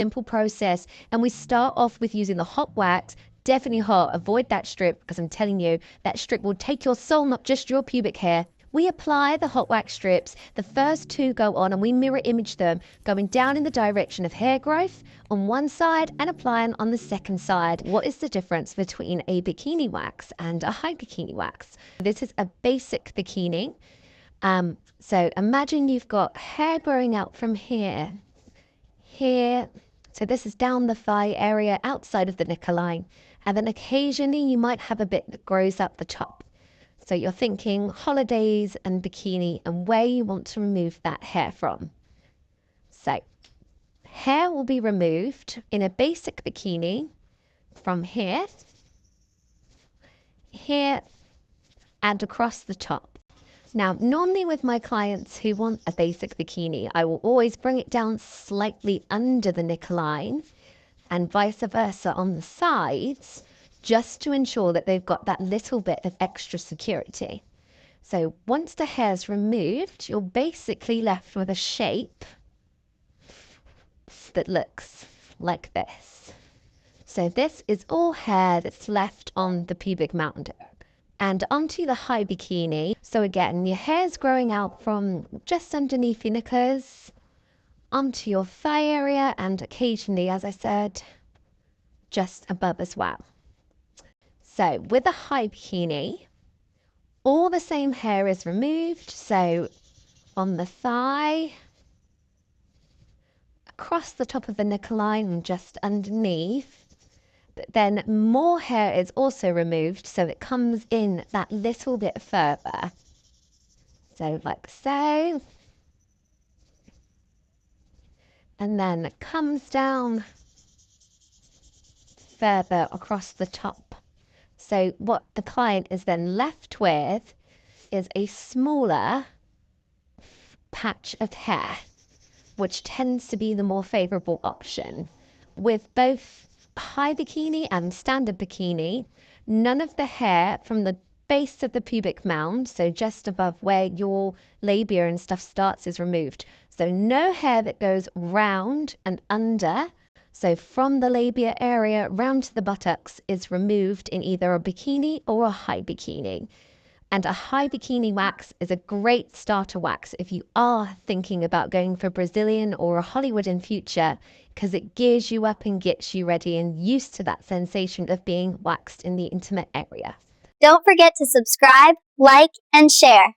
simple process. And we start off with using the hot wax. Definitely hot. Avoid that strip because I'm telling you, that strip will take your soul, not just your pubic hair. We apply the hot wax strips. The first two go on and we mirror image them, going down in the direction of hair growth on one side and applying on the second side. What is the difference between a bikini wax and a high bikini wax? This is a basic bikini. So imagine you've got hair growing out from here. So this is down the thigh area outside of the neckline. And then occasionally you might have a bit that grows up the top. So you're thinking holidays and bikini and where you want to remove that hair from. So hair will be removed in a basic bikini from here, and across the top. Now, normally with my clients who want a basic bikini, I will always bring it down slightly under the neckline and vice versa on the sides, just to ensure that they've got that little bit of extra security. So once the hair's removed, you're basically left with a shape that looks like this. So this is all hair that's left on the pubic mound. And onto the high bikini. So again, your hair's growing out from just underneath your knickers, onto your thigh area, and occasionally, as I said, just above as well. So with a high bikini, all the same hair is removed. So on the thigh, across the top of the neckline and just underneath. But then more hair is also removed, so it comes in that little bit further. So like so. And then it comes down further across the top. So what the client is then left with is a smaller patch of hair, which tends to be the more favorable option. With both high bikini and standard bikini, none of the hair from the base of the pubic mound, so just above where your labia and stuff starts, is removed. So no hair that goes round and under. So from the labia area round to the buttocks is removed in either a bikini or a high bikini. And a high bikini wax is a great starter wax if you are thinking about going for Brazilian or a Hollywood in future, because it gears you up and gets you ready and used to that sensation of being waxed in the intimate area. Don't forget to subscribe, like, and share.